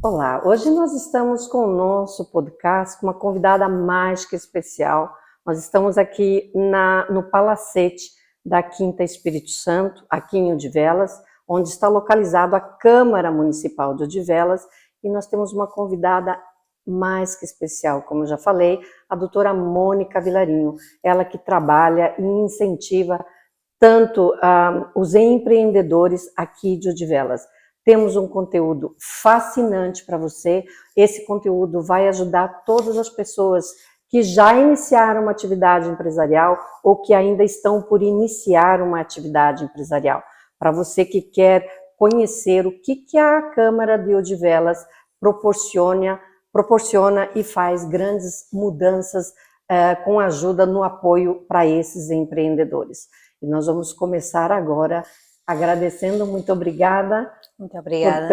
Olá, hoje nós estamos com o nosso podcast com uma convidada mais que especial. Nós estamos aqui no Palacete da Quinta Espírito Santo, aqui em Odivelas, onde está localizado a Câmara Municipal de Odivelas, e nós temos uma convidada mais que especial, como eu já falei, a doutora Mônica Vilarinho, ela que trabalha e incentiva tanto os empreendedores aqui de Odivelas. Temos um conteúdo fascinante para você. Esse conteúdo vai ajudar todas as pessoas que já iniciaram uma atividade empresarial ou que ainda estão por iniciar uma atividade empresarial. Para você que quer conhecer o que a Câmara de Odivelas proporciona e faz grandes mudanças com ajuda no apoio para esses empreendedores. E nós vamos começar agora agradecendo, muito obrigada. Muito obrigada.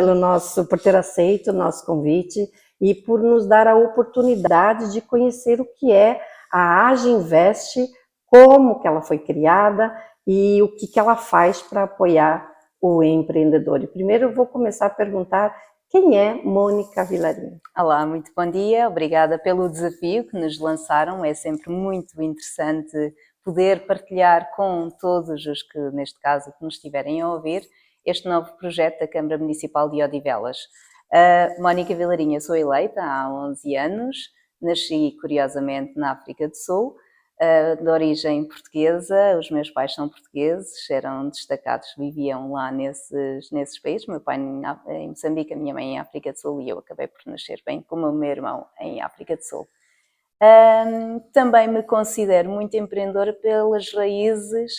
Por ter aceito o nosso convite e por nos dar a oportunidade de conhecer o que é a Age Invest, como que ela foi criada e o que ela faz para apoiar o empreendedor. E primeiro eu vou começar a perguntar quem é Mônica Vilarinho. Olá, muito bom dia, obrigada pelo desafio que nos lançaram, é sempre muito interessante poder partilhar com todos os que, neste caso, que nos estiverem a ouvir, este novo projeto da Câmara Municipal de Odivelas. Mônica Vilarinho, sou eleita há 11 anos, nasci curiosamente na África do Sul, de origem portuguesa, os meus pais são portugueses, eram destacados, viviam lá nesses países, meu pai em Moçambique, a minha mãe em África do Sul e eu acabei por nascer bem como o meu irmão em África do Sul. Também me considero muito empreendedora pelas raízes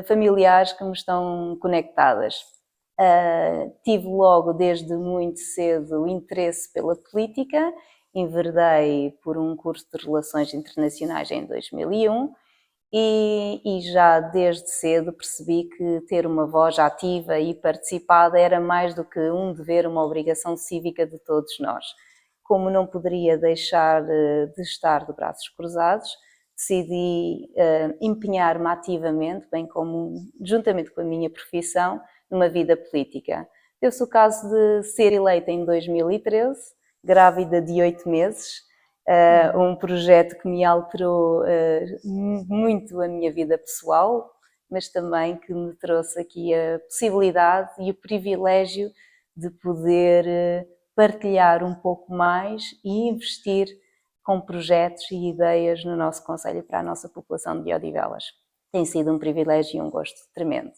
familiares que me estão conectadas. Tive logo desde muito cedo o interesse pela política, enverdei por um curso de Relações Internacionais em 2001 e já desde cedo percebi que ter uma voz ativa e participada era mais do que um dever, uma obrigação cívica de todos nós. Como não poderia deixar de estar de braços cruzados, decidi empenhar-me ativamente, bem como juntamente com a minha profissão, numa vida política. Deu-se o caso de ser eleita em 2013, grávida de 8 meses, um projeto que me alterou muito a minha vida pessoal, mas também que me trouxe aqui a possibilidade e o privilégio de poder partilhar um pouco mais e investir com projetos e ideias no nosso concelho para a nossa população de Odivelas. Tem sido um privilégio e um gosto tremendo.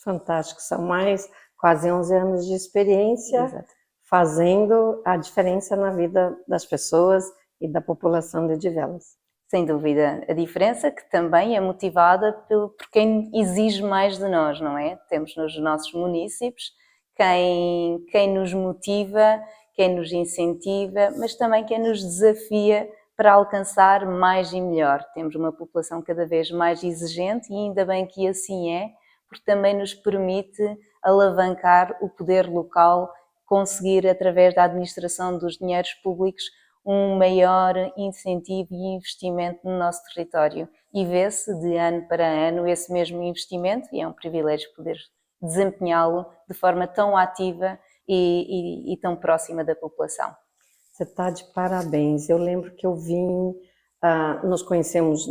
Fantástico, são mais quase 11 anos de experiência. Exato. Fazendo a diferença na vida das pessoas e da população de Odivelas. Sem dúvida, a diferença que também é motivada por quem exige mais de nós, não é? Temos nos nossos munícipes quem nos motiva, quem nos incentiva, mas também quem nos desafia para alcançar mais e melhor. Temos uma população cada vez mais exigente e ainda bem que assim é, porque também nos permite alavancar o poder local, conseguir através da administração dos dinheiros públicos um maior incentivo e investimento no nosso território. E vê-se de ano para ano esse mesmo investimento e é um privilégio poder desempenhá-lo de forma tão ativa e tão próxima da população. Você está de parabéns. Eu lembro que eu nos conhecemos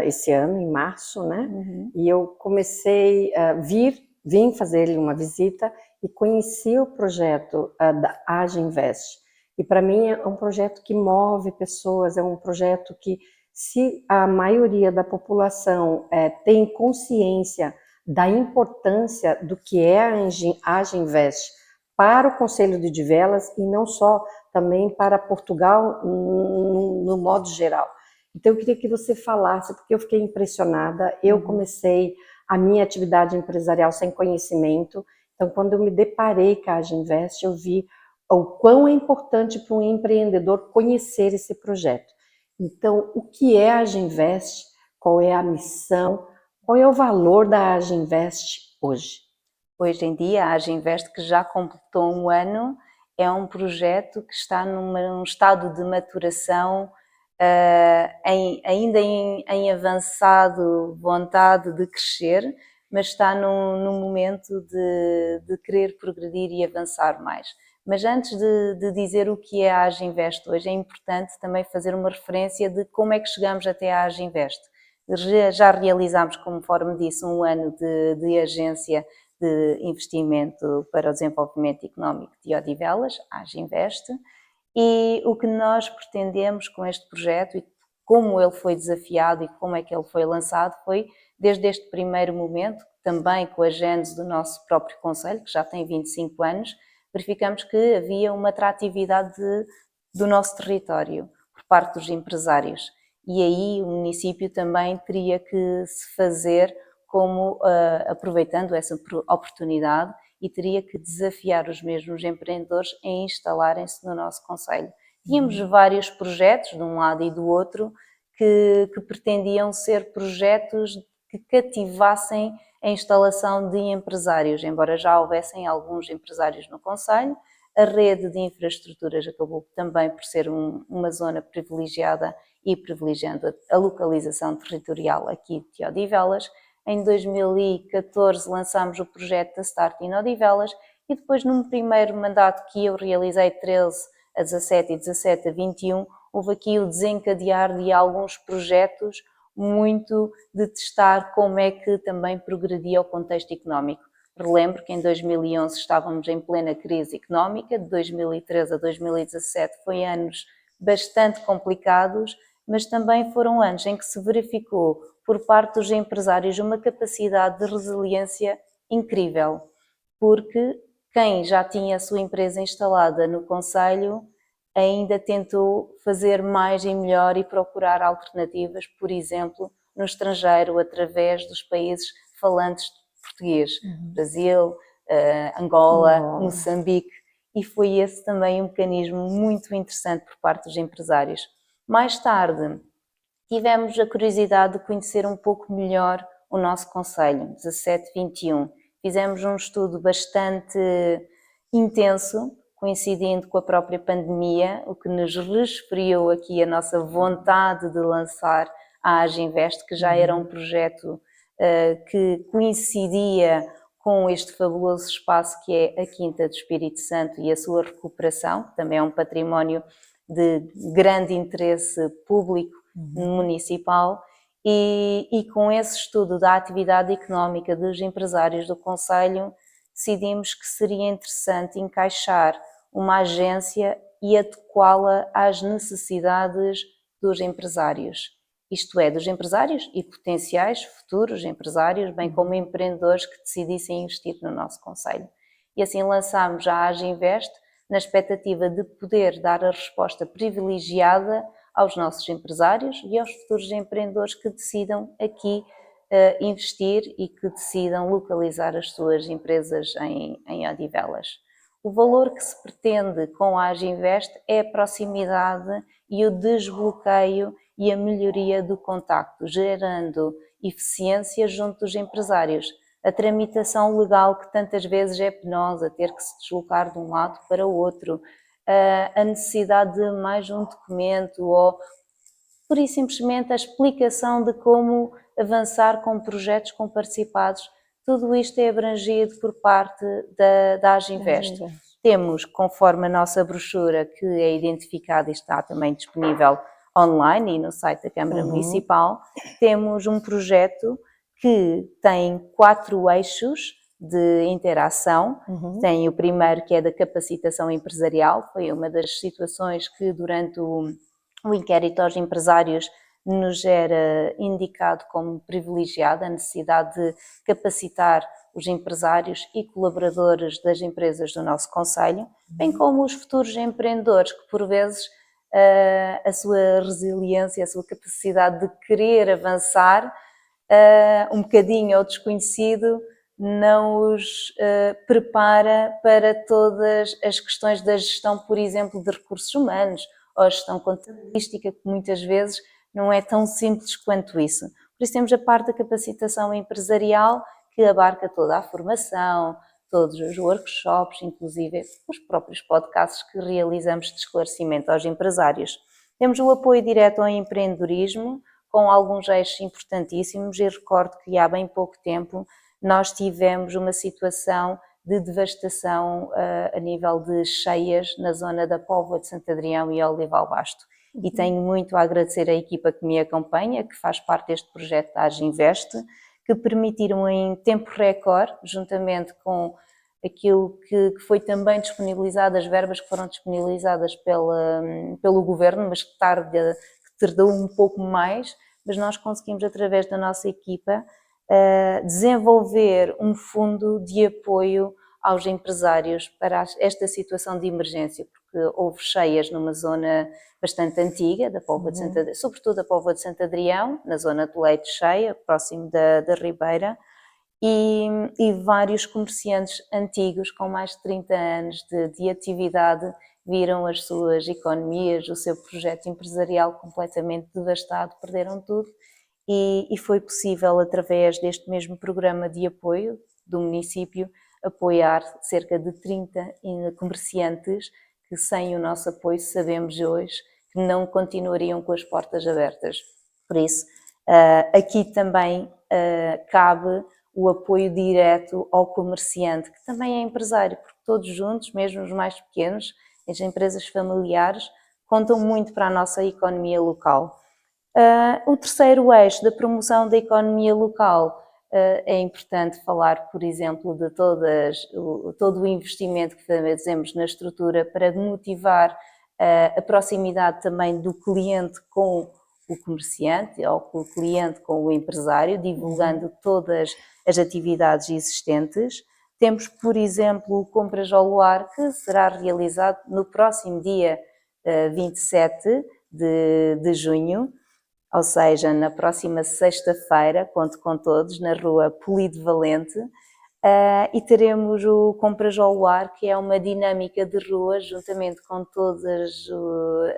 esse ano, em março, né? Uhum. E eu comecei a vim fazer-lhe uma visita e conheci o projeto da Age Invest. E para mim é um projeto que move pessoas, é um projeto que, se a maioria da população tem consciência da importância do que é a Age Invest para o Concelho de Odivelas e não só, também para Portugal no modo geral. Então eu queria que você falasse, porque eu fiquei impressionada, eu comecei a minha atividade empresarial sem conhecimento, então quando eu me deparei com a Age Invest, eu vi o quão é importante para um empreendedor conhecer esse projeto. Então, o que é a Age Invest? Qual é a missão? Qual é o valor da Age Invest hoje? Hoje em dia, a Age Invest, que já completou um ano, é um projeto que está num estado de maturação, ainda em avançado vontade de crescer, mas está num momento de querer progredir e avançar mais. Mas antes de dizer o que é a Aginvest hoje, é importante também fazer uma referência de como é que chegamos até a Aginvest. Já realizámos, conforme disse, um ano de agência de investimento para o desenvolvimento económico de Odivelas, a Aginvest, e o que nós pretendemos com este projeto e como ele foi desafiado e como é que ele foi lançado foi, desde este primeiro momento, também com a gênese do nosso próprio concelho, que já tem 25 anos, verificamos que havia uma atratividade do nosso território por parte dos empresários. E aí o município também teria que se fazer como aproveitando essa oportunidade e teria que desafiar os mesmos empreendedores a instalarem-se no nosso concelho. Tínhamos vários projetos, de um lado e do outro, que pretendiam ser projetos que cativassem a instalação de empresários, embora já houvessem alguns empresários no concelho. A rede de infraestruturas acabou também por ser uma zona privilegiada e privilegiando a localização territorial aqui de Odivelas. Em 2014 lançámos o projeto da Start in Odivelas e depois num primeiro mandato que eu realizei 13 a 17 e 17 a 21, houve aqui o desencadear de alguns projetos muito de testar como é que também progredia o contexto económico. Relembro que em 2011 estávamos em plena crise económica, de 2013 a 2017 foi anos bastante complicados, mas também foram anos em que se verificou por parte dos empresários uma capacidade de resiliência incrível, porque quem já tinha a sua empresa instalada no concelho ainda tentou fazer mais e melhor e procurar alternativas, por exemplo, no estrangeiro, através dos países falantes português, Brasil, Angola, Moçambique, e foi esse também um mecanismo muito interessante por parte dos empresários. Mais tarde, tivemos a curiosidade de conhecer um pouco melhor o nosso concelho, 17-21. Fizemos um estudo bastante intenso, coincidindo com a própria pandemia, o que nos referiu aqui a nossa vontade de lançar a Aginvest, que já era um projeto que coincidia com este fabuloso espaço que é a Quinta do Espírito Santo e a sua recuperação, que também é um património de grande interesse público municipal, e com esse estudo da atividade económica dos empresários do concelho, decidimos que seria interessante encaixar uma agência e adequá-la às necessidades dos empresários. Isto é, dos empresários e potenciais futuros empresários, bem como empreendedores que decidissem investir no nosso concelho. E assim lançámos a Aginvest na expectativa de poder dar a resposta privilegiada aos nossos empresários e aos futuros empreendedores que decidam aqui investir e que decidam localizar as suas empresas em Odivelas. O valor que se pretende com a Aginvest é a proximidade e o desbloqueio e a melhoria do contacto, gerando eficiência junto dos empresários. A tramitação legal que tantas vezes é penosa, ter que se deslocar de um lado para o outro, a necessidade de mais um documento ou, pura e simplesmente, a explicação de como avançar com projetos comparticipados, tudo isto é abrangido por parte da Aginvest. Temos, conforme a nossa brochura, que é identificada e está também disponível online e no site da Câmara Municipal, temos um projeto que tem 4 eixos de interação. Tem o primeiro, que é da capacitação empresarial, foi uma das situações que durante o inquérito aos empresários nos era indicado como privilegiada, a necessidade de capacitar os empresários e colaboradores das empresas do nosso concelho, bem como os futuros empreendedores que por vezes a sua resiliência, a sua capacidade de querer avançar um bocadinho ao desconhecido não os prepara para todas as questões da gestão, por exemplo, de recursos humanos ou a gestão contabilística, que muitas vezes não é tão simples quanto isso. Por isso temos a parte da capacitação empresarial, que abarca toda a formação, todos os workshops, inclusive os próprios podcasts que realizamos de esclarecimento aos empresários. Temos o apoio direto ao empreendedorismo, com alguns eixos importantíssimos, e recordo que há bem pouco tempo nós tivemos uma situação de devastação a nível de cheias na zona da Póvoa de Santo Adrião e Olival Basto. E tenho muito a agradecer à equipa que me acompanha, que faz parte deste projeto da Aginvest, que permitiram em tempo recorde, juntamente com aquilo que foi também disponibilizado, as verbas que foram disponibilizadas pelo Governo, mas que tardou um pouco mais, mas nós conseguimos, através da nossa equipa, desenvolver um fundo de apoio aos empresários para esta situação de emergência, porque houve cheias numa zona bastante antiga, da Póvoa de Santo Adrião, sobretudo da Póvoa de Santo Adrião, na zona de Leite Cheia, próximo da Ribeira, e vários comerciantes antigos com mais de 30 anos de atividade viram as suas economias, o seu projeto empresarial completamente devastado, perderam tudo, e foi possível, através deste mesmo programa de apoio do município, apoiar cerca de 30 comerciantes que, sem o nosso apoio, sabemos hoje que não continuariam com as portas abertas. Por isso, aqui também cabe o apoio direto ao comerciante, que também é empresário, porque todos juntos, mesmo os mais pequenos, as empresas familiares, contam muito para a nossa economia local. O terceiro eixo da promoção da economia local, é importante falar, por exemplo, de todo o investimento que fazemos na estrutura para motivar a proximidade também do cliente com o comerciante, ou o cliente com o empresário, divulgando todas as atividades existentes. Temos, por exemplo, o Compras ao Luar, que será realizado no próximo dia 27 de junho, ou seja, na próxima sexta-feira, conto com todos, na rua Polido Valente, e teremos o Compras ao Luar, que é uma dinâmica de rua, juntamente com todas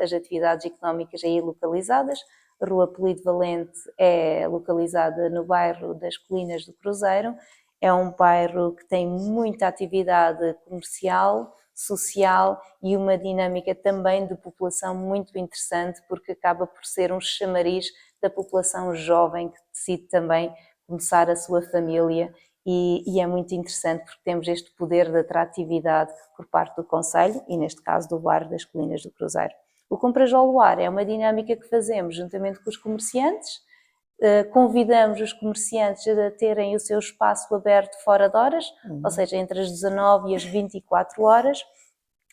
as atividades económicas aí localizadas. A rua Polido Valente é localizada no bairro das Colinas do Cruzeiro, é um bairro que tem muita atividade comercial, social e uma dinâmica também de população muito interessante, porque acaba por ser um chamariz da população jovem que decide também começar a sua família, e é muito interessante porque temos este poder de atratividade por parte do concelho e, neste caso, do bairro das Colinas do Cruzeiro. O Compras ao Luar é uma dinâmica que fazemos juntamente com os comerciantes. Convidamos os comerciantes a terem o seu espaço aberto fora de horas, ou seja, entre as 19 e as 24 horas.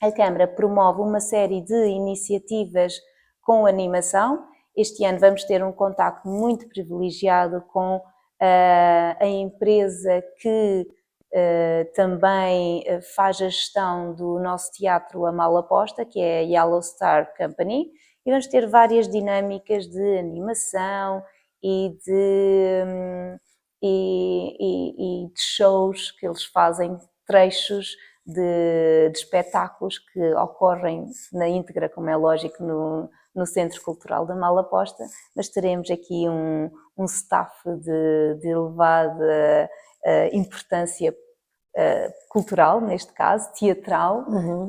A Câmara promove uma série de iniciativas com animação. Este ano vamos ter um contacto muito privilegiado com a empresa que também faz a gestão do nosso teatro A Mala Posta, que é a Yellow Star Company, e vamos ter várias dinâmicas de animação e de shows que eles fazem, trechos de espetáculos que ocorrem na íntegra, como é lógico, no Centro Cultural da Mala Posta, mas teremos aqui um staff de elevada importância cultural, neste caso, teatral,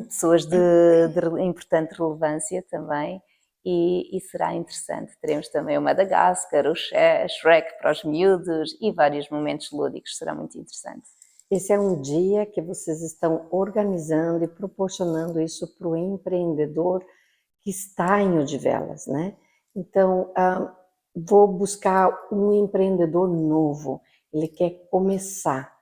pessoas de importante relevância também, e será interessante. Teremos também o Madagascar, o Shrek para os miúdos e vários momentos lúdicos, será muito interessante. Esse é um dia que vocês estão organizando e proporcionando isso para o empreendedor que está em Odivelas, né? Então, vou buscar um empreendedor novo, ele quer começar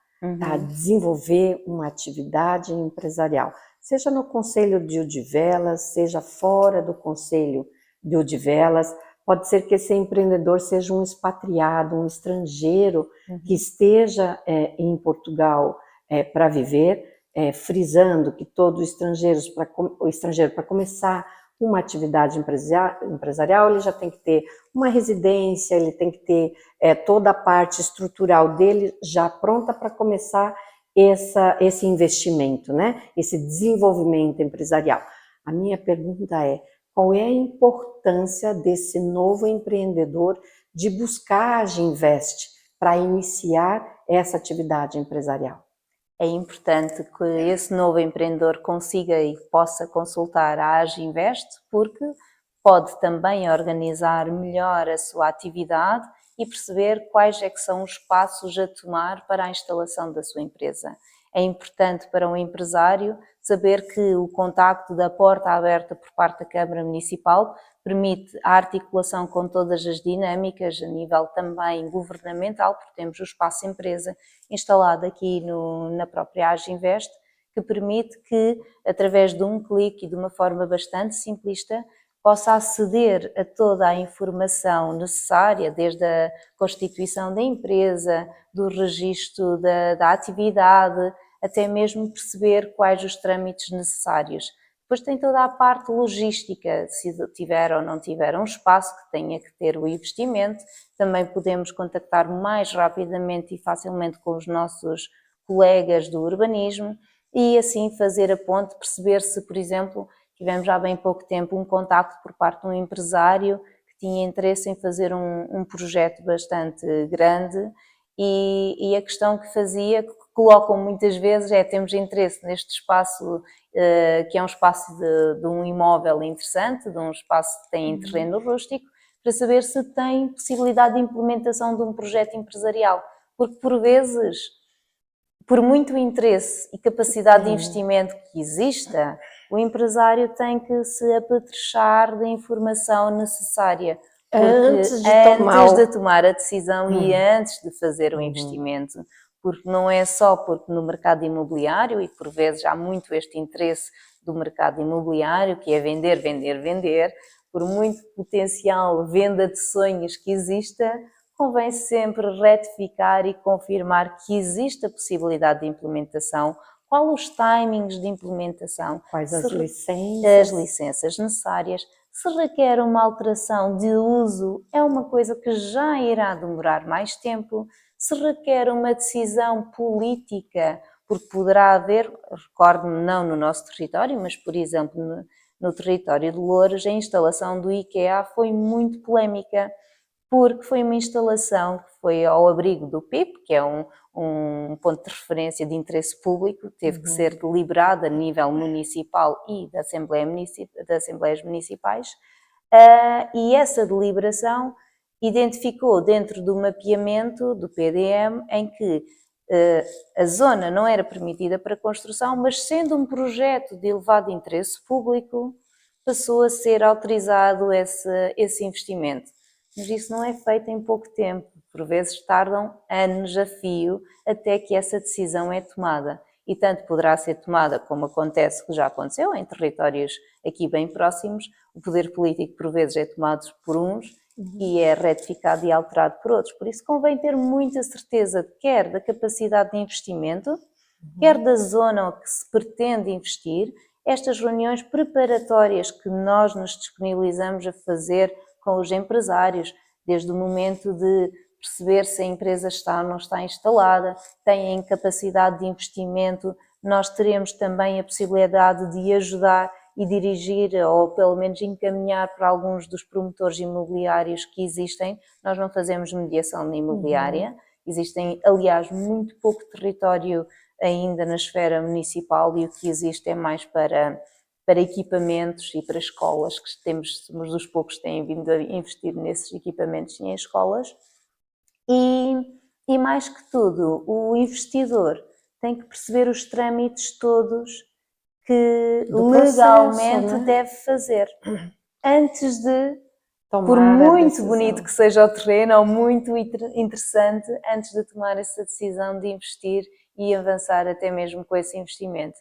a desenvolver uma atividade empresarial, seja no Concelho de Odivelas, seja fora do Concelho de Odivelas. Pode ser que esse empreendedor seja um expatriado, um estrangeiro que esteja em Portugal para viver, frisando que todo estrangeiro para começar uma atividade empresarial, ele já tem que ter uma residência, ele tem que ter toda a parte estrutural dele já pronta para começar esse investimento, né? Esse desenvolvimento empresarial. A minha pergunta é: qual é a importância desse novo empreendedor de buscar a Aginvest para iniciar essa atividade empresarial? É importante que esse novo empreendedor consiga e possa consultar a Aginvest, porque pode também organizar melhor a sua atividade e perceber quais é que são os passos a tomar para a instalação da sua empresa. É importante para um empresário saber que o contacto da porta aberta por parte da Câmara Municipal permite a articulação com todas as dinâmicas a nível também governamental, porque temos o Espaço Empresa instalado aqui na própria Aginvest, que permite que, através de um clique e de uma forma bastante simplista, possa aceder a toda a informação necessária, desde a constituição da empresa, do registro da atividade, até mesmo perceber quais os trâmites necessários. Depois tem toda a parte logística, se tiver ou não tiver um espaço que tenha que ter o investimento. Também podemos contactar mais rapidamente e facilmente com os nossos colegas do urbanismo e assim fazer a ponte, perceber se, por exemplo, tivemos há bem pouco tempo um contacto por parte de um empresário que tinha interesse em fazer um projeto bastante grande e a questão que fazia, que colocam muitas vezes, temos interesse neste espaço, que é um espaço de um imóvel interessante, de um espaço que tem terreno rústico, para saber se tem possibilidade de implementação de um projeto empresarial. Porque, por vezes, por muito interesse e capacidade de investimento que exista, o empresário tem que se apetrechar da informação necessária. Antes De tomar a decisão e antes de fazer o investimento. Porque não é só porque no mercado imobiliário, e por vezes há muito este interesse do mercado imobiliário, que é vender, vender, vender, por muito potencial venda de sonhos que exista, convém sempre retificar e confirmar que existe a possibilidade de implementação, quais os timings de implementação, quais as licenças necessárias, se requer uma alteração de uso, é uma coisa que já irá demorar mais tempo, se requer uma decisão política, porque poderá haver, recordo-me não no nosso território, mas por exemplo no território de Loures, a instalação do IKEA foi muito polémica, porque foi uma instalação que foi ao abrigo do PIP, que é um ponto de referência de interesse público, teve que ser deliberado a nível municipal e das Assembleias Municipais, e essa deliberação identificou dentro do mapeamento do PDM em que a zona não era permitida para construção, mas sendo um projeto de elevado interesse público, passou a ser autorizado esse investimento. Mas isso não é feito em pouco tempo, por vezes tardam anos a fio até que essa decisão é tomada. E tanto poderá ser tomada, como acontece, que já aconteceu, em territórios aqui bem próximos, o poder político por vezes é tomado por uns e é retificado e alterado por outros. Por isso convém ter muita certeza, quer da capacidade de investimento, quer da zona que se pretende investir, estas reuniões preparatórias que nós nos disponibilizamos a fazer com os empresários, desde o momento de perceber se a empresa está ou não está instalada, têm capacidade de investimento, nós teremos também a possibilidade de ajudar e dirigir, ou pelo menos encaminhar para alguns dos promotores imobiliários que existem. Nós não fazemos mediação na imobiliária, existem, aliás, muito pouco território ainda na esfera municipal e o que existe é mais para equipamentos e para escolas, que somos dos poucos que têm vindo a investir nesses equipamentos em escolas. E mais que tudo, o investidor tem que perceber os trâmites todos que legalmente deve fazer antes de, por muito bonito que seja o terreno ou muito interessante, antes de tomar essa decisão de investir e avançar até mesmo com esse investimento.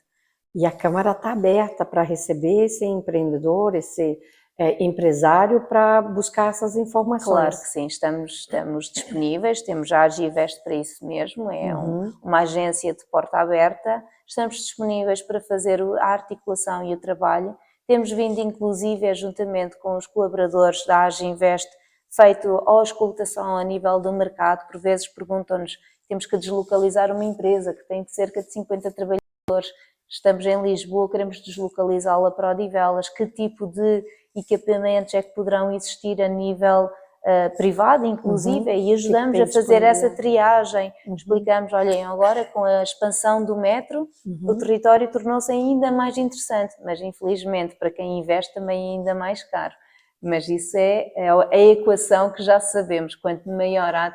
E a Câmara está aberta para receber esse empreendedor, esse empresário, para buscar essas informações. Claro que sim, estamos disponíveis, temos a Agivest para isso mesmo, é uma agência de porta aberta, estamos disponíveis para fazer a articulação e o trabalho. Temos vindo, inclusive, juntamente com os colaboradores da Aginvest, feito a auscultação a nível do mercado. Por vezes perguntam-nos, temos que deslocalizar uma empresa que tem cerca de 50 trabalhadores, estamos em Lisboa, queremos deslocalizá-la para Odivelas, que tipo de equipamentos é que poderão existir a nível privado, inclusive, e ajudamos a fazer essa triagem. Explicamos, olhem, agora com a expansão do metro, o território tornou-se ainda mais interessante, mas infelizmente para quem investe também é ainda mais caro. Mas isso é a equação que já sabemos, quanto maior a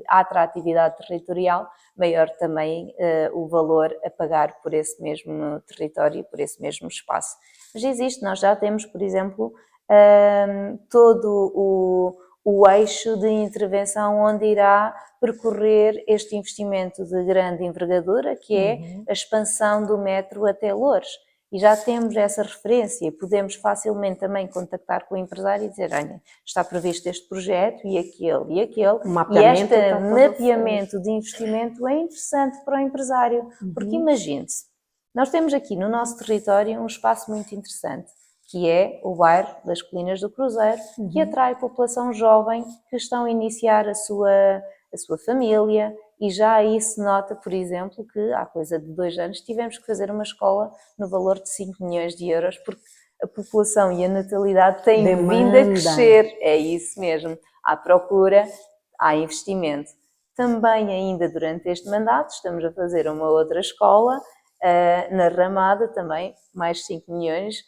atratividade territorial, maior também o valor a pagar por esse mesmo território, por esse mesmo espaço. Mas existe, nós já temos, por exemplo, todo o eixo de intervenção onde irá percorrer este investimento de grande envergadura, que é a expansão do metro até Loures. E já temos essa referência, podemos facilmente também contactar com o empresário e dizer, olha, está previsto este projeto e aquele e aquele, e este mapeamento de investimento é interessante para o empresário, porque imagine-se, nós temos aqui no nosso território um espaço muito interessante, que é o bairro das Colinas do Cruzeiro, que atrai população jovem que estão a iniciar a sua família, e já aí se nota, por exemplo, que há coisa de 2 anos tivemos que fazer uma escola no valor de 5 milhões de euros, porque a população e a natalidade têm vindo a crescer. É isso mesmo. Há procura, há investimento. Também ainda durante este mandato estamos a fazer uma outra escola na Ramada, também mais 5 milhões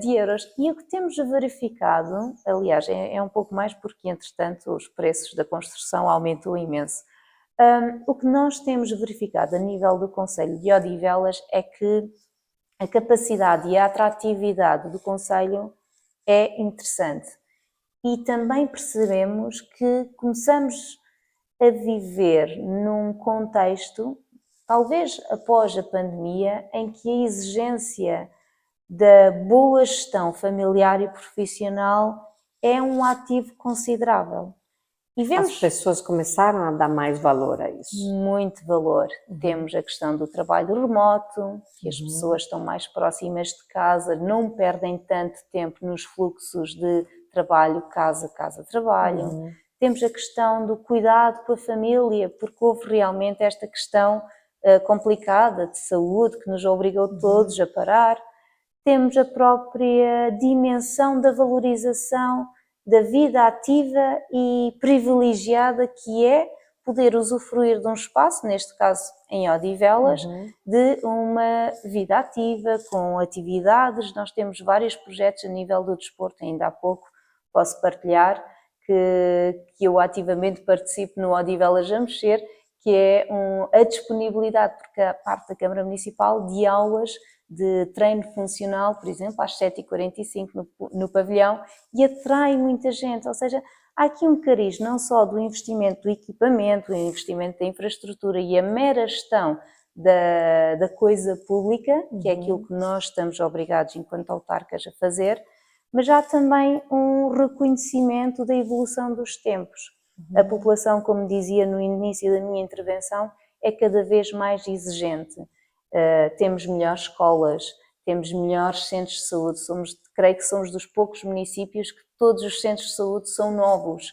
de euros. E o que temos verificado, aliás, é um pouco mais porque, entretanto, os preços da construção aumentou imenso. O que nós temos verificado a nível do concelho de Odivelas é que a capacidade e a atratividade do concelho é interessante. E também percebemos que começamos a viver num contexto, talvez após a pandemia, em que a exigência da boa gestão familiar e profissional é um ativo considerável. E vemos... As pessoas começaram a dar mais valor a isso. Muito valor. Temos a questão do trabalho remoto, que as pessoas estão mais próximas de casa, não perdem tanto tempo nos fluxos de trabalho, casa, trabalho. Temos a questão do cuidado com a família, porque houve realmente esta questão complicada de saúde que nos obrigou todos a parar. Temos a própria dimensão da valorização da vida ativa e privilegiada que é poder usufruir de um espaço, neste caso em Odivelas, de uma vida ativa, com atividades. Nós temos vários projetos a nível do desporto, ainda há pouco posso partilhar que eu ativamente participo no Odivelas a Mexer, que é a disponibilidade, porque a parte da Câmara Municipal, de aulas de treino funcional, por exemplo, às 7h45 no pavilhão, e atrai muita gente, ou seja, há aqui um cariz não só do investimento do equipamento, o investimento da infraestrutura e a mera gestão da coisa pública, que é aquilo que nós estamos obrigados enquanto autarcas a fazer, mas há também um reconhecimento da evolução dos tempos. A população, como dizia no início da minha intervenção, é cada vez mais exigente. Temos melhores escolas, temos melhores centros de saúde, creio que somos dos poucos municípios que todos os centros de saúde são novos.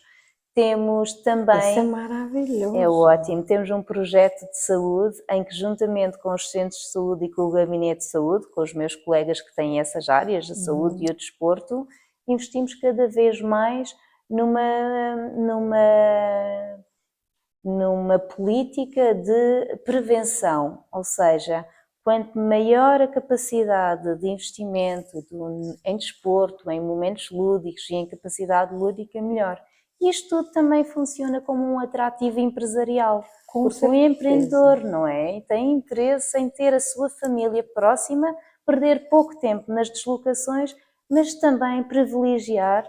Temos também... Isso é maravilhoso. É ótimo. Temos um projeto de saúde em que, juntamente com os centros de saúde e com o gabinete de saúde, com os meus colegas que têm essas áreas, a saúde e o desporto, investimos cada vez mais numa política de prevenção, ou seja, quanto maior a capacidade de investimento em desporto, em momentos lúdicos e em capacidade lúdica, melhor. Isto tudo também funciona como um atrativo empresarial, porque o empreendedor, não é? Tem interesse em ter a sua família próxima, perder pouco tempo nas deslocações, mas também privilegiar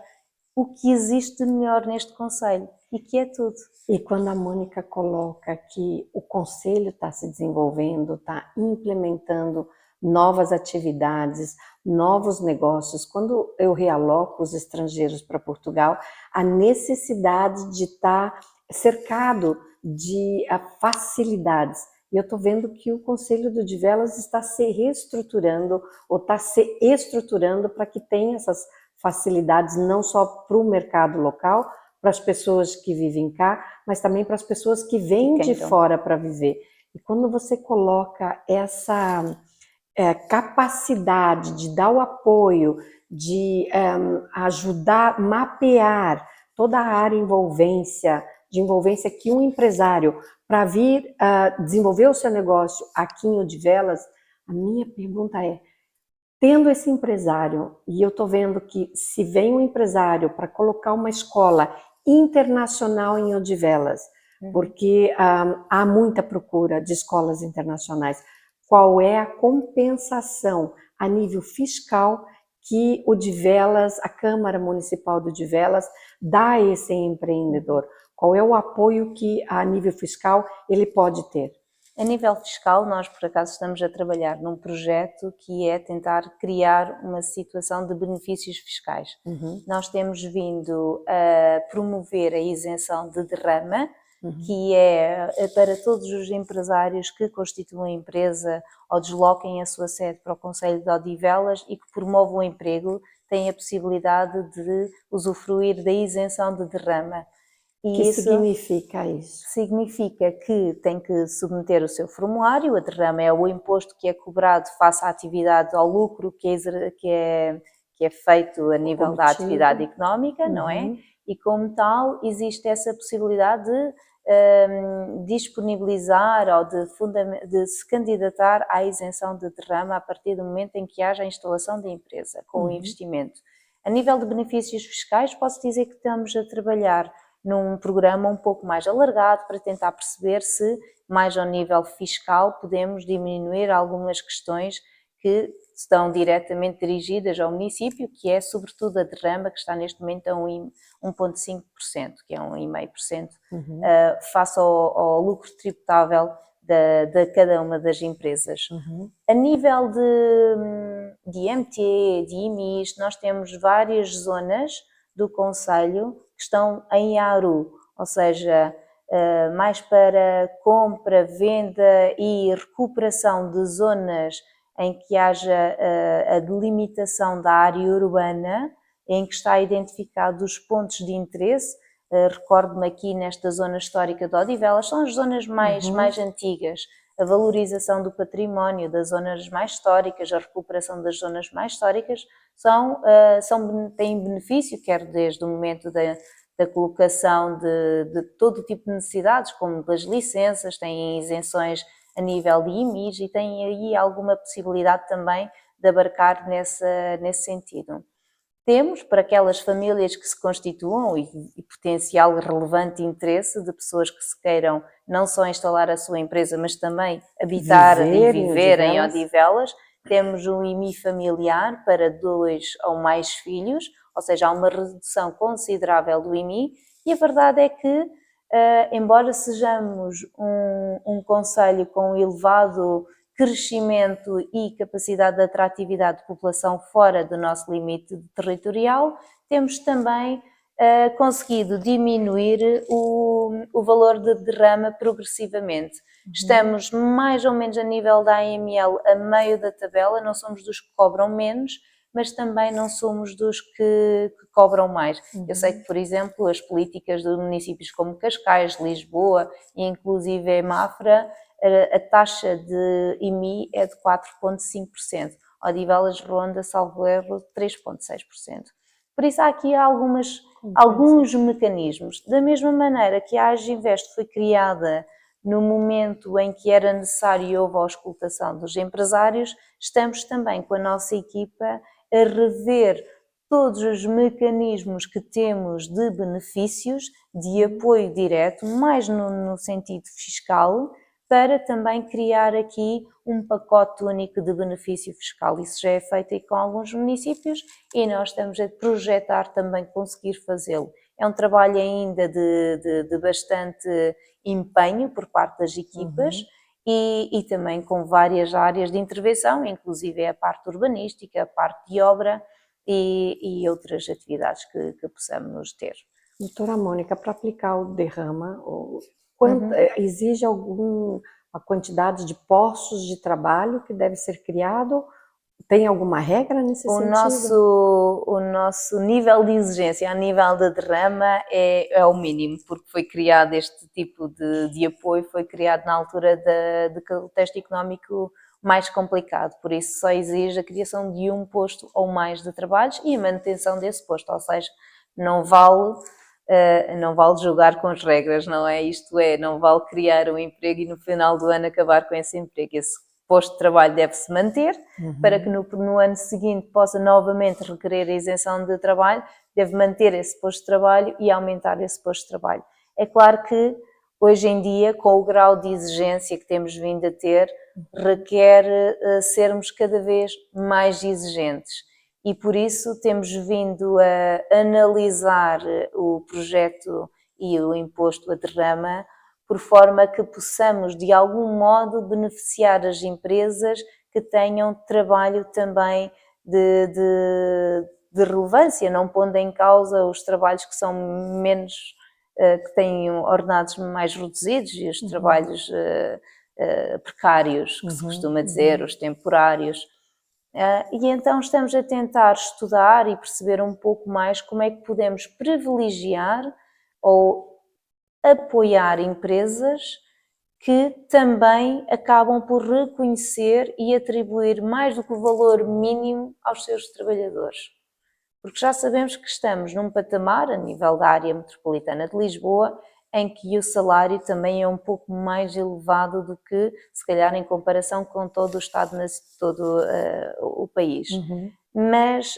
o que existe de melhor neste concelho, e que é tudo. E quando a Mônica coloca que o concelho está se desenvolvendo, está implementando novas atividades, novos negócios, quando eu realoco os estrangeiros para Portugal, a necessidade de estar cercado de facilidades. E eu estou vendo que o Concelho de Odivelas está se reestruturando, ou está se estruturando para que tenha essas facilidades não só para o mercado local, para as pessoas que vivem cá, mas também para as pessoas que vêm de fora para viver. E quando você coloca essa capacidade de dar o apoio, de ajudar, mapear toda a área de envolvência que um empresário, para vir desenvolver o seu negócio aqui em Odivelas, a minha pergunta é, tendo esse empresário, e eu estou vendo que se vem um empresário para colocar uma escola internacional em Odivelas, porque há muita procura de escolas internacionais, qual é a compensação a nível fiscal que Odivelas, a Câmara Municipal de Odivelas, dá a esse empreendedor? Qual é o apoio que, a nível fiscal, ele pode ter? A nível fiscal, nós por acaso estamos a trabalhar num projeto que é tentar criar uma situação de benefícios fiscais. Nós temos vindo a promover a isenção de derrama, que é para todos os empresários que constituem empresa ou desloquem a sua sede para o Concelho de Odivelas e que promovam o emprego, têm a possibilidade de usufruir da isenção de derrama. O que significa isso? Significa que tem que submeter o seu formulário, a derrama é o imposto que é cobrado face à atividade, ao lucro que é feito a nível da atividade económica, não é? E como tal, existe essa possibilidade de disponibilizar ou de se candidatar à isenção de derrama a partir do momento em que haja a instalação da empresa, com o investimento. A nível de benefícios fiscais, posso dizer que estamos a trabalhar num programa um pouco mais alargado para tentar perceber se, mais ao nível fiscal, podemos diminuir algumas questões que estão diretamente dirigidas ao município, que é sobretudo a derrama, que está neste momento a 1,5%, que é 1,5% face ao lucro tributável de cada uma das empresas. A nível de IMT, de IMIs, nós temos várias zonas do concelho que estão em ARU, ou seja, mais para compra, venda e recuperação de zonas em que haja a delimitação da área urbana, em que está identificado os pontos de interesse. Recordo-me aqui nesta zona histórica de Odivelas, são as zonas mais antigas, a valorização do património das zonas mais históricas, a recuperação das zonas mais históricas, têm benefício, quer desde o momento da colocação de todo tipo de necessidades, como das licenças, têm isenções a nível de IMIs e têm aí alguma possibilidade também de abarcar nesse sentido. Temos, para aquelas famílias que se constituam e potencial relevante interesse de pessoas que se queiram não só instalar a sua empresa, mas também habitar e viver em Odivelas, temos um IMI familiar para 2 ou mais filhos, ou seja, há uma redução considerável do IMI, e a verdade é que, embora sejamos um concelho com elevado crescimento e capacidade de atratividade de população fora do nosso limite territorial, temos também conseguido diminuir o valor de derrama progressivamente. Estamos mais ou menos a nível da AML a meio da tabela, não somos dos que cobram menos, mas também não somos dos que cobram mais. Eu sei que, por exemplo, as políticas de municípios como Cascais, Lisboa e inclusive Mafra, a taxa de IMI é de 4,5%. Odivelas ronda, salvo erro, 3,6%. Por isso há aqui alguns mecanismos. Da mesma maneira que a Aginvest foi criada no momento em que era necessário e houve a auscultação dos empresários, estamos também com a nossa equipa a rever todos os mecanismos que temos de benefícios, de apoio direto, mais no sentido fiscal, para também criar aqui um pacote único de benefício fiscal. Isso já é feito aí com alguns municípios e nós estamos a projetar também conseguir fazê-lo. É um trabalho ainda de bastante empenho por parte das equipas e também com várias áreas de intervenção, inclusive a parte urbanística, a parte de obra e outras atividades que possamos ter. Doutora Mônica, para aplicar o derrama, exige alguma quantidade de postos de trabalho que deve ser criado? Tem alguma regra nesse sentido? O nosso nível de exigência a nível da derrama é o mínimo, porque foi criado este tipo de apoio, foi criado na altura de contexto económico mais complicado, por isso só exige a criação de um posto ou mais de trabalhos e a manutenção desse posto, ou seja, não vale jogar com as regras, não é? Isto é, não vale criar um emprego e no final do ano acabar com esse emprego. Esse posto de trabalho deve-se manter, para que no ano seguinte possa novamente requerer a isenção de trabalho, deve manter esse posto de trabalho e aumentar esse posto de trabalho. É claro que hoje em dia, com o grau de exigência que temos vindo a ter, requer sermos cada vez mais exigentes. E por isso temos vindo a analisar o projeto e o imposto a derrama, por forma que possamos, de algum modo, beneficiar as empresas que tenham trabalho também de relevância, não pondo em causa os trabalhos que são menos, que têm ordenados mais reduzidos e os trabalhos precários, que se costuma dizer, os temporários. E então estamos a tentar estudar e perceber um pouco mais como é que podemos privilegiar ou apoiar empresas que também acabam por reconhecer e atribuir mais do que o valor mínimo aos seus trabalhadores. Porque já sabemos que estamos num patamar, a nível da área metropolitana de Lisboa, em que o salário também é um pouco mais elevado do que, se calhar, em comparação com todo o Estado, todo o país. Mas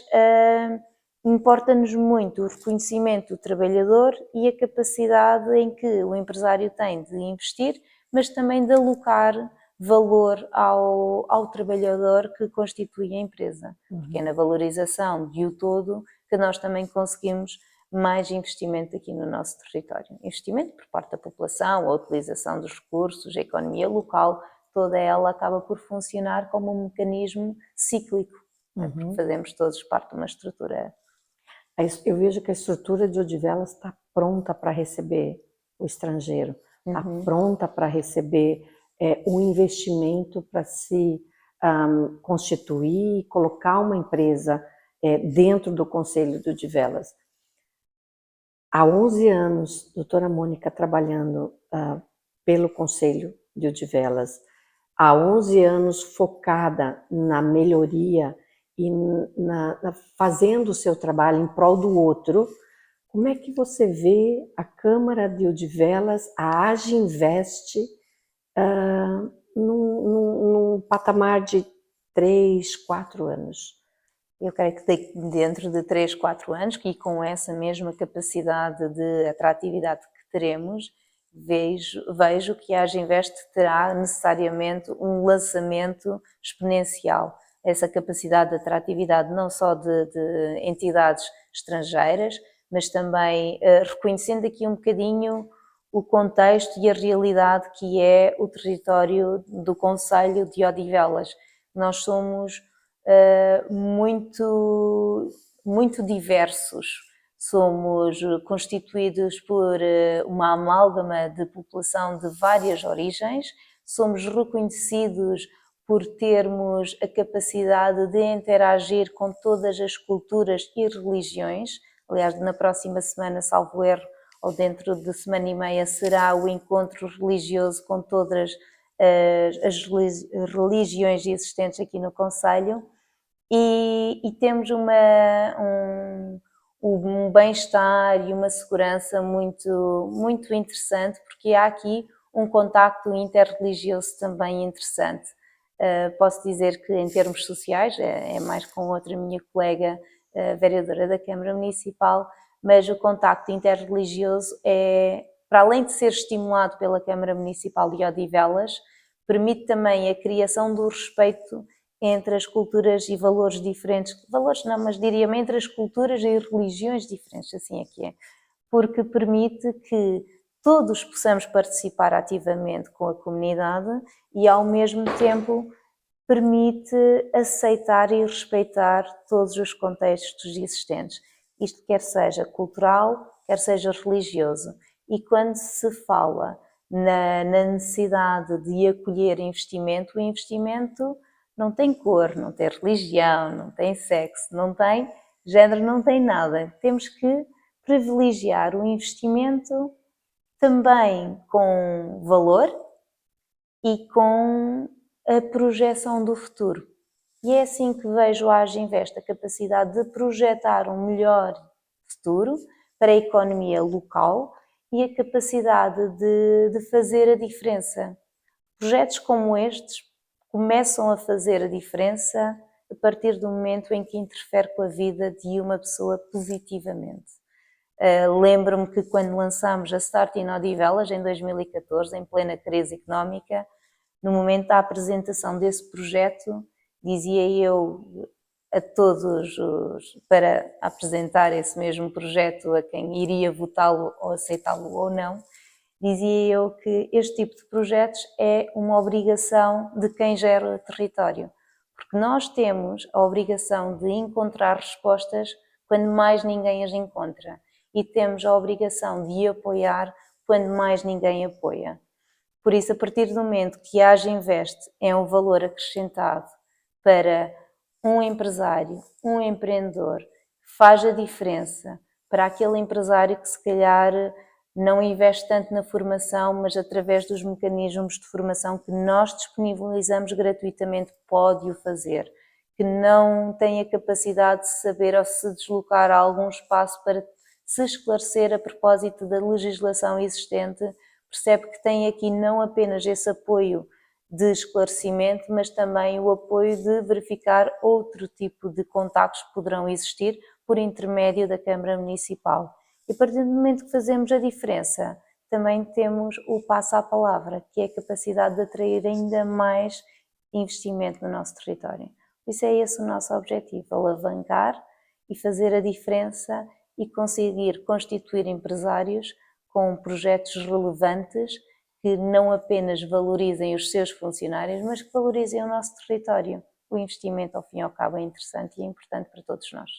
importa-nos muito o reconhecimento do trabalhador e a capacidade em que o empresário tem de investir, mas também de alocar valor ao trabalhador que constitui a empresa. Porque é na valorização de o todo que nós também conseguimos mais investimento aqui no nosso território. Investimento por parte da população, a utilização dos recursos, a economia local, toda ela acaba por funcionar como um mecanismo cíclico, porque fazemos todos parte de uma estrutura. Eu vejo que a estrutura de Odivelas está pronta para receber o estrangeiro, está pronta para receber o investimento para se constituir e colocar uma empresa dentro do Conselho de Odivelas. Há 11 anos, doutora Mônica trabalhando pelo Conselho de Odivelas, há 11 anos focada na melhoria e fazendo o seu trabalho em prol do outro. Como é que você vê a Câmara de Odivelas, a Aginvest, num patamar de 3, 4 anos? Eu creio que dentro de 3, 4 anos, e com essa mesma capacidade de atratividade que teremos, vejo que a Aginvest terá necessariamente um lançamento exponencial. Essa capacidade de atratividade não só de entidades estrangeiras, mas também reconhecendo aqui um bocadinho o contexto e a realidade que é o território do Concelho de Odivelas. Nós somos muito diversos. Somos constituídos por uma amálgama de população de várias origens, somos reconhecidos por termos a capacidade de interagir com todas as culturas e religiões. Aliás, na próxima semana, salvo erro, ou dentro de semana e meia, será o encontro religioso com todas as religiões existentes aqui no Concelho, e temos um bem-estar e uma segurança muito interessante, porque há aqui um contacto interreligioso também interessante. Posso dizer que em termos sociais, é mais com outra minha colega, vereadora da Câmara Municipal, mas o contacto interreligioso para além de ser estimulado pela Câmara Municipal de Odivelas, permite também a criação do respeito entre as culturas e valores diferentes, valores não, mas diria-me entre as culturas e religiões diferentes, assim é que é, porque permite que todos possamos participar ativamente com a comunidade e ao mesmo tempo permite aceitar e respeitar todos os contextos existentes. Isto quer seja cultural, quer seja religioso. E quando se fala na necessidade de acolher investimento, o investimento não tem cor, não tem religião, não tem sexo, não tem género, não tem nada. Temos que privilegiar o investimento também com valor e com a projeção do futuro. E é assim que vejo a Aginvest, a capacidade de projetar um melhor futuro para a economia local e a capacidade de fazer a diferença. Projetos como estes, começam a fazer a diferença a partir do momento em que interfere com a vida de uma pessoa positivamente. Lembro-me que quando lançámos a Start in Odivelas, em 2014, em plena crise económica, no momento da apresentação desse projeto, dizia eu a todos para apresentar esse mesmo projeto a quem iria votá-lo ou aceitá-lo ou não, dizia eu que este tipo de projetos é uma obrigação de quem gera o território, porque nós temos a obrigação de encontrar respostas quando mais ninguém as encontra e temos a obrigação de apoiar quando mais ninguém apoia. Por isso, a partir do momento que a Aginvest é um valor acrescentado para um empresário, um empreendedor, faz a diferença para aquele empresário que se calhar não investe tanto na formação, mas através dos mecanismos de formação que nós disponibilizamos gratuitamente pode o fazer, que não tem a capacidade de saber ou se deslocar a algum espaço para se esclarecer a propósito da legislação existente, percebe que tem aqui não apenas esse apoio de esclarecimento, mas também o apoio de verificar outro tipo de contactos que poderão existir por intermédio da Câmara Municipal. E a partir do momento que fazemos a diferença, também temos o passo à palavra, que é a capacidade de atrair ainda mais investimento no nosso território. Por isso é esse o nosso objetivo, alavancar e fazer a diferença e conseguir constituir empresários com projetos relevantes que não apenas valorizem os seus funcionários, mas que valorizem o nosso território. O investimento, ao fim e ao cabo, é interessante e é importante para todos nós.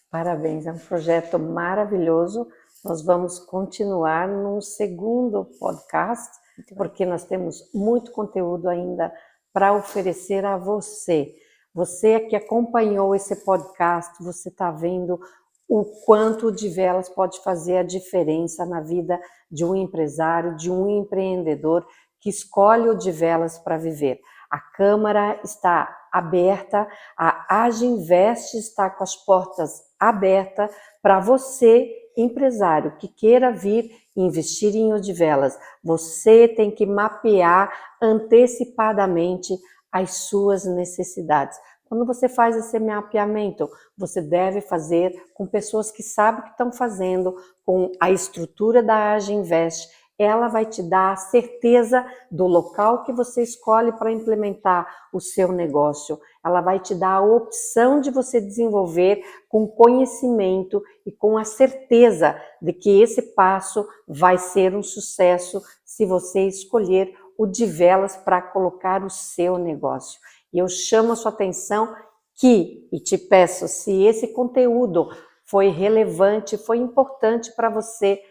Parabéns, é um projeto maravilhoso. Nós vamos continuar no segundo podcast, porque nós temos muito conteúdo ainda para oferecer a você. Você que acompanhou esse podcast, você está vendo o quanto o Odivelas pode fazer a diferença na vida de um empresário, de um empreendedor que escolhe o Odivelas para viver. A Câmara está aberta, a Aginvest está com as portas abertas para você, empresário, que queira vir investir em Odivelas. Você tem que mapear antecipadamente as suas necessidades. Quando você faz esse mapeamento, você deve fazer com pessoas que sabem o que estão fazendo, com a estrutura da Aginvest. Ela vai te dar a certeza do local que você escolhe para implementar o seu negócio. Ela vai te dar a opção de você desenvolver com conhecimento e com a certeza de que esse passo vai ser um sucesso se você escolher o Odivelas para colocar o seu negócio. E eu chamo a sua atenção e te peço, se esse conteúdo foi relevante, foi importante para você,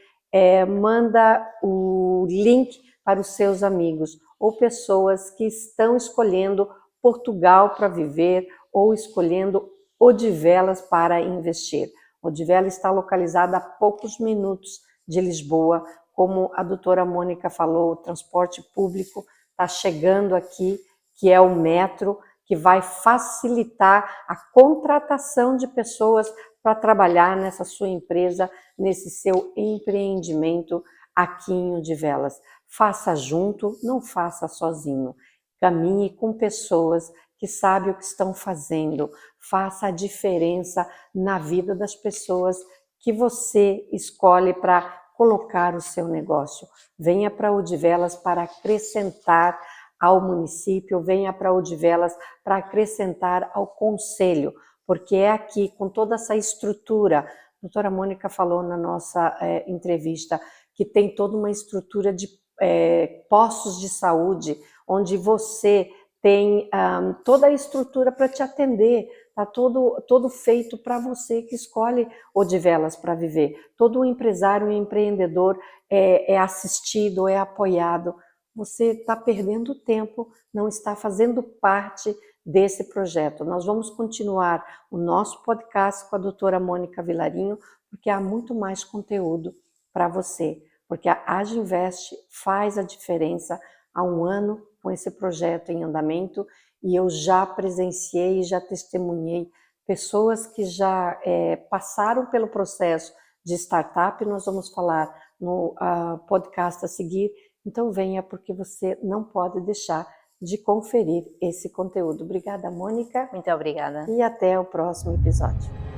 manda o link para os seus amigos ou pessoas que estão escolhendo Portugal para viver ou escolhendo Odivelas para investir. Odivelas está localizada a poucos minutos de Lisboa, como a doutora Mônica falou, o transporte público está chegando aqui, que é o metro, que vai facilitar a contratação de pessoas para trabalhar nessa sua empresa, nesse seu empreendimento aqui em Odivelas. Faça junto, não faça sozinho. Caminhe com pessoas que sabem o que estão fazendo. Faça a diferença na vida das pessoas que você escolhe para colocar o seu negócio. Venha para Odivelas para acrescentar ao município, venha para Odivelas para acrescentar ao conselho, porque é aqui, com toda essa estrutura, a doutora Mônica falou na nossa entrevista, que tem toda uma estrutura de postos de saúde, onde você tem toda a estrutura para te atender, está todo feito para você que escolhe Odivelas para viver. Todo empresário e empreendedor é assistido, é apoiado. Você está perdendo tempo, não está fazendo parte desse projeto. Nós vamos continuar o nosso podcast com a doutora Mônica Vilarinho, porque há muito mais conteúdo para você, porque a Aginvest faz a diferença há um ano com esse projeto em andamento e eu já presenciei e já testemunhei pessoas que já passaram pelo processo de startup, nós vamos falar no podcast a seguir. Então venha, porque você não pode deixar de conferir esse conteúdo. Obrigada, Mônica. Muito obrigada. E até o próximo episódio.